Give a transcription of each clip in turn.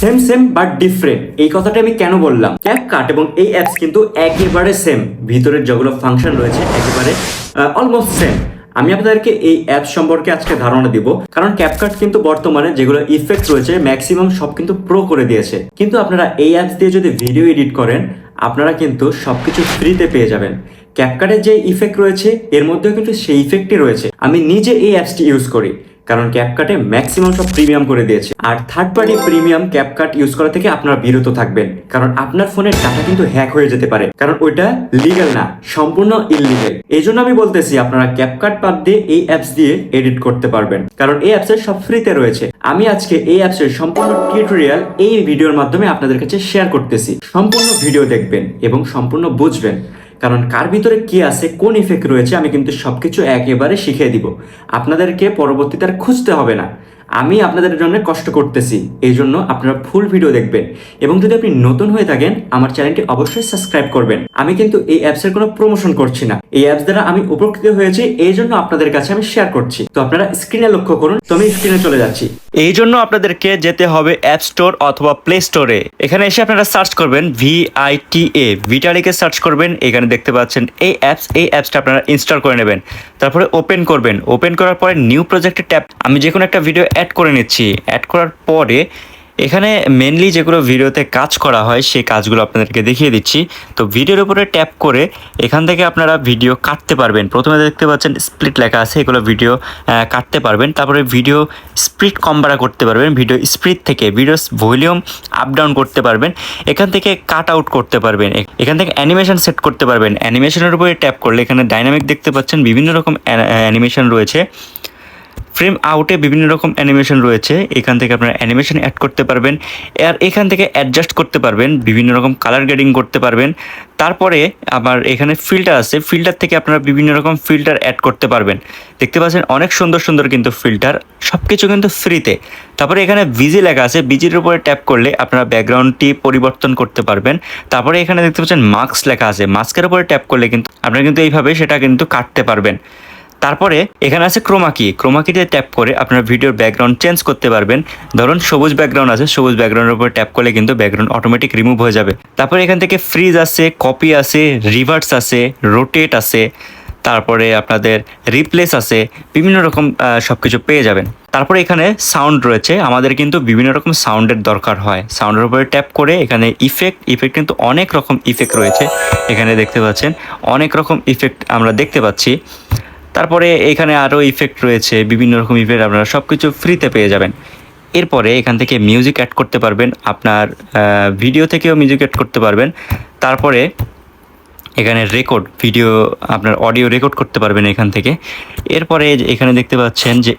Same same but different, এই কথাটা আমি কেন বললাম? ক্যাপকাট এবং এই অ্যাপস কিন্তু একেবারে সেম, ভিতরের যেগুলো ফাংশন রয়েছে একেবারে অলমোস্ট সেম। আমি আপনাদেরকে এই অ্যাপস সম্পর্কে আজকে ধারণা দিব, কারণ ক্যাপকাট কিন্তু বর্তমানে যেগুলো ইফেক্ট রয়েছে ম্যাক্সিমাম সব কিন্তু প্রো করে দিয়েছে। কিন্তু আপনারা এই অ্যাপস দিয়ে যদি ভিডিও এডিট করেন, আপনারা কিন্তু সবকিছু ফ্রিতে পেয়ে যাবেন। ক্যাপকাটের যে ইফেক্ট রয়েছে এর মধ্যেও কিন্তু সেই ইফেক্টই রয়েছে। আমি নিজে এই অ্যাপসটি ইউজ করি, কারণ ক্যাপকাটে ম্যাক্সিমাম সব প্রিমিয়াম করে দিয়েছে। আর third party premium CapCut use করা থেকে আপনারা বিরত থাকবেন, কারণ আপনার ফোনের ডাটা কিন্তু হ্যাক হয়ে যেতে পারে, কারণ ওইটা লিগ্যাল না, সম্পূর্ণ ইললিগ্যাল। এই জন্য আমি বলতেছি আপনারা ক্যাপকাট বাদ দিয়ে এই অ্যাপস দিয়ে এডিট করতে পারবেন, কারণ এই অ্যাপসের সব ফ্রিতে রয়েছে। আমি আজকে এই অ্যাপসের সম্পূর্ণ টিউটোরিয়াল এই ভিডিওর মাধ্যমে আপনাদের কাছে শেয়ার করতেছি। সম্পূর্ণ ভিডিও দেখবেন এবং সম্পূর্ণ বুঝবেন, কারণ কার ভিতরে কি আছে, কোন ইফেক্ট রয়েছে আমি কিন্তু সবকিছু একেবারে শিখিয়ে দিব। আপনাদেরকে পরবর্তীতে আর খুঁজতে হবে না, আমি আপনাদের জন্য কষ্ট করতেছি। এই জন্য আপনারা ফুল ভিডিও দেখবেন, এবং যদি আপনি নতুন হয়ে থাকেন আমার চ্যানেলটি অবশ্যই সাবস্ক্রাইব করবেন। আমি কিন্তু এই অ্যাপসের কোনো প্রমোশন করছি না, এই অ্যাপস দ্বারা আমি উপকৃত হয়েছি, এই জন্য আপনাদের কাছে আমি শেয়ার করছি। তো আপনারা স্ক্রিনে লক্ষ্য করুন, তো আমি স্ক্রিনে চলে যাচ্ছি। এই জন্য আপনাদেরকে যেতে হবে অ্যাপ স্টোর অথবা প্লে স্টোরে। এখানে এসে আপনারা সার্চ করবেন VITA, ভিটালিকে সার্চ করবেন। এখানে দেখতে পাচ্ছেন এই অ্যাপসটা আপনারা ইনস্টল করে নেবেন। তারপরে ওপেন করবেন, ওপেন করার পরে নিউ প্রজেক্টে ট্যাপ। আমি যে কোনো একটা ভিডিও অ্যাড করে নিচ্ছি। অ্যাড করার পরে এখানে মেনলি যেগুলো ভিডিওতে কাজ করা হয় সেই কাজগুলো আপনাদেরকে দেখিয়ে দিচ্ছি। তো ভিডিওর উপরে ট্যাপ করে এখান থেকে আপনারা ভিডিও কাটতে পারবেন। প্রথমে দেখতে পাচ্ছেন স্প্লিট লেখা আছে, এগুলো ভিডিও কাটতে পারবেন। তারপরে ভিডিও স্প্লিট কম বাড়া করতে পারবেন, ভিডিও স্প্লিট থেকে ভিডিও ভলিউম আপ ডাউন করতে পারবেন, এখান থেকে কাট আউট করতে পারবেন, এখান থেকে অ্যানিমেশন সেট করতে পারবেন। অ্যানিমেশনের উপরে ট্যাপ করলে এখানে ডাইনামিক দেখতে পাচ্ছেন, বিভিন্ন রকম অ্যানিমেশন রয়েছে। ফ্রেম আউটে বিভিন্ন রকম অ্যানিমেশন রয়েছে, এখান থেকে আপনারা অ্যানিমেশন অ্যাড করতে পারবেন। আর এখান থেকে অ্যাডজাস্ট করতে পারবেন, বিভিন্ন রকম কালার গ্রেডিং করতে পারবেন। তারপরে আবার এখানে ফিল্টার আছে, ফিল্টার থেকে আপনারা বিভিন্ন রকম ফিল্টার অ্যাড করতে পারবেন। দেখতে পাচ্ছেন অনেক সুন্দর সুন্দর কিন্তু ফিল্টার, সব কিছু কিন্তু ফ্রিতে। তারপরে এখানে বিজি লেখা আছে, বিজির উপরে ট্যাপ করলে আপনারা ব্যাকগ্রাউন্ডটি পরিবর্তন করতে পারবেন। তারপরে এখানে দেখতে পাচ্ছেন মাস্ক লেখা আছে, মাস্কের উপরে ট্যাপ করলে কিন্তু আপনারা কিন্তু এইভাবে সেটা কিন্তু কাটতে পারবেন। তারপরে এখানে আছে ক্রোমাকিতে ট্যাপ করে আপনার ভিডিওর ব্যাকগ্রাউন্ড চেঞ্জ করতে পারবেন। ধরুন সবুজ ব্যাকগ্রাউন্ড আছে, সবুজ ব্যাকগ্রাউন্ডের উপর ট্যাপ করলে কিন্তু ব্যাকগ্রাউন্ড অটোমেটিক রিমুভ হয়ে যাবে। তারপরে এখান থেকে ফ্রিজ আছে, কপি আছে, রিভার্স আছে, রোটেট আছে, তারপরে আপনাদের রিপ্লেস আছে, বিভিন্ন রকম সব কিছু পেয়ে যাবেন। তারপরে এখানে সাউন্ড রয়েছে, আমাদের কিন্তু বিভিন্ন রকম সাউন্ডের দরকার হয়। সাউন্ডের উপরে ট্যাপ করে এখানে ইফেক্ট কিন্তু অনেক রকম ইফেক্ট রয়েছে, এখানে দেখতে পাচ্ছেন অনেক রকম ইফেক্ট আমরা দেখতে পাচ্ছি। তারপরে এখানে আরও ইফেক্ট রয়েছে, বিভিন্ন রকম ইফেক্ট আপনারা সব কিছু ফ্রিতে পেয়ে যাবেন। এরপরে এখান থেকে মিউজিক অ্যাড করতে পারবেন, আপনার ভিডিও থেকেও মিউজিক অ্যাড করতে পারবেন। তারপরে এখানে রেকর্ড ভিডিও, আপনার অডিও রেকর্ড করতে পারবেন এখান থেকে। এরপরে এখানে দেখতে পাচ্ছেন যে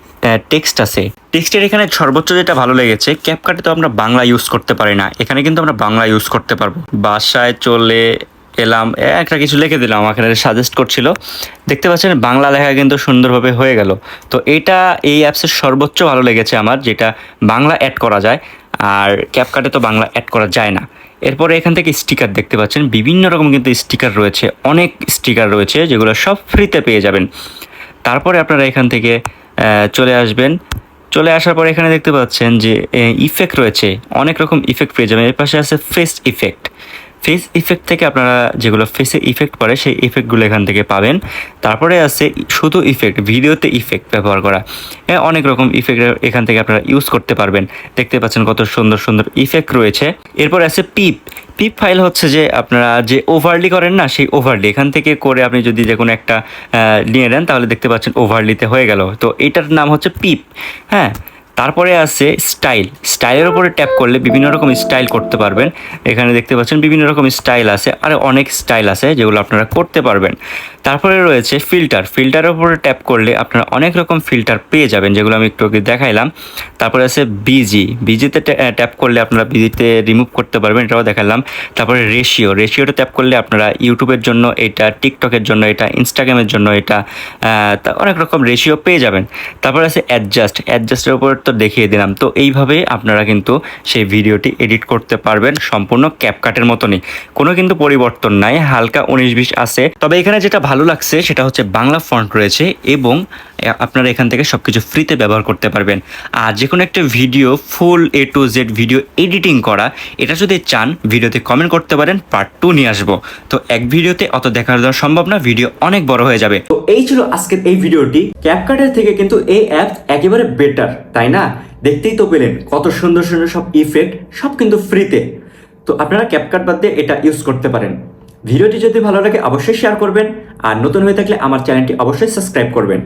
টেক্সট আছে, টেক্সটের এখানে সর্বোচ্চ যেটা ভালো লেগেছে, ক্যাপকাটে তো আমরা বাংলা ইউজ করতে পারি না, এখানে কিন্তু আমরা বাংলা ইউজ করতে পারবো। বাসায় চলে এলাম, একটা কিছু লিখে দিলাম, এখানে সাজেস্ট করছিল, দেখতে পাচ্ছেন বাংলা লেখা কিন্তু সুন্দরভাবে হয়ে গেল। তো এটা এই অ্যাপসের সর্বোচ্চ ভালো লেগেছে আমার, যেটা বাংলা অ্যাড করা যায়, আর ক্যাপকাটে তো বাংলা অ্যাড করা যায় না। এরপরে এখান থেকে স্টিকার দেখতে পাচ্ছেন, বিভিন্ন রকম কিন্তু স্টিকার রয়েছে, অনেক স্টিকার রয়েছে যেগুলো সব ফ্রিতে পেয়ে যাবেন। তারপরে আপনারা এখান থেকে চলে আসবেন, চলে আসার পরে এখানে দেখতে পাচ্ছেন যে ইফেক্ট রয়েছে, অনেক রকম ইফেক্ট পেয়ে যাবেন। এর পাশে আছে ফেস ইফেক্ট থেকে আপনারা যেগুলো ফেসে ইফেক্ট পড়ে সেই ইফেক্টগুলো এখান থেকে পাবেন। তারপরে আছে শুধু ইফেক্ট, ভিডিওতে ইফেক্ট ব্যবহার করা, অনেক রকম ইফেক্ট এখান থেকে আপনারা ইউজ করতে পারবেন। দেখতে পাচ্ছেন কত সুন্দর সুন্দর ইফেক্ট রয়েছে। এরপর আছে পিপ ফাইল, হচ্ছে যে আপনারা যে ওভারলি করেন না, সেই ওভারলি এখান থেকে করে আপনি যদি যে কোনো একটা নিয়ে নেন তাহলে দেখতে পাচ্ছেন ওভারলিতে হয়ে গেল। তো এইটার নাম হচ্ছে পিপ। হ্যাঁ, তারপরে আছে স্টাইলের উপরে ট্যাপ করলে বিভিন্ন রকম স্টাইল করতে পারবেন। এখানে দেখতে পাচ্ছেন বিভিন্ন রকম স্টাইল আছে, আর অনেক স্টাইল আছে যেগুলো আপনারা করতে পারবেন। তারপরে রয়েছে ফিল্টারের উপরে ট্যাপ করলে আপনারা অনেক রকম ফিল্টার পেয়ে যাবেন, যেগুলো আমি একটু আগে দেখাইলাম। তারপরে আছে বিজিতে ট্যাপ করলে আপনারা বিজিতে রিমুভ করতে পারবেন, এটাও দেখালাম। তারপরে রেশিওটা ট্যাপ করলে আপনারা ইউটিউবের জন্য এটা, টিকটকের জন্য এটা, ইনস্টাগ্রামের জন্য এটা, অনেক রকম রেশিও পেয়ে যাবেন। তারপরে আছে অ্যাডজাস্টের উপর তো দেখিয়ে দিলাম। তো এইভাবে আপনারা কিন্তু সেই ভিডিওটি এডিট করতে পারবেন, সম্পূর্ণ ক্যাপকাটের মতনই, কোনো কিন্তু পরিবর্তন নাই, হালকা 19-20 আছে। তবে এখানে যেটা ভালো লাগছে সেটা হচ্ছে বাংলা ফন্ট রয়েছে এবং আপনারা এখান থেকে সব কিছু ফ্রিতে ব্যবহার করতে পারবেন। আর যে কোনো একটা video full A to Z video editing করা, এটা যদি চান ভিডিওতে কমেন্ট করতে পারেন, পার্ট 2 নিয়ে আসবো। তো এক ভিডিওতে অত দেখা দেওয়া সম্ভব না, ভিডিও অনেক বড় হয়ে যাবে। তো এই ছিল আজকের এই ভিডিওটি। ক্যাপকাটের থেকে কিন্তু এই অ্যাপ একেবারে বেটার, তাই না? দেখতেই তো পেলেন কত সুন্দর সুন্দর সব ইফেক্ট, সব কিন্তু ফ্রিতে। তো আপনারা ক্যাপকাট বাদ দিয়ে এটা ইউজ করতে পারেন। ভিডিওটি যদি ভালো লাগে অবশ্যই শেয়ার করবেন, আর নতুন হয়ে থাকলে আমার চ্যানেলটি অবশ্যই সাবস্ক্রাইব করবেন,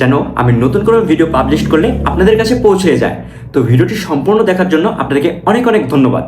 যেন আমি নতুন কোনো ভিডিও পাবলিশ করলে আপনাদের কাছে পৌঁছে যায়। তো ভিডিওটি সম্পূর্ণ দেখার জন্য আপনাদেরকে অনেক অনেক ধন্যবাদ।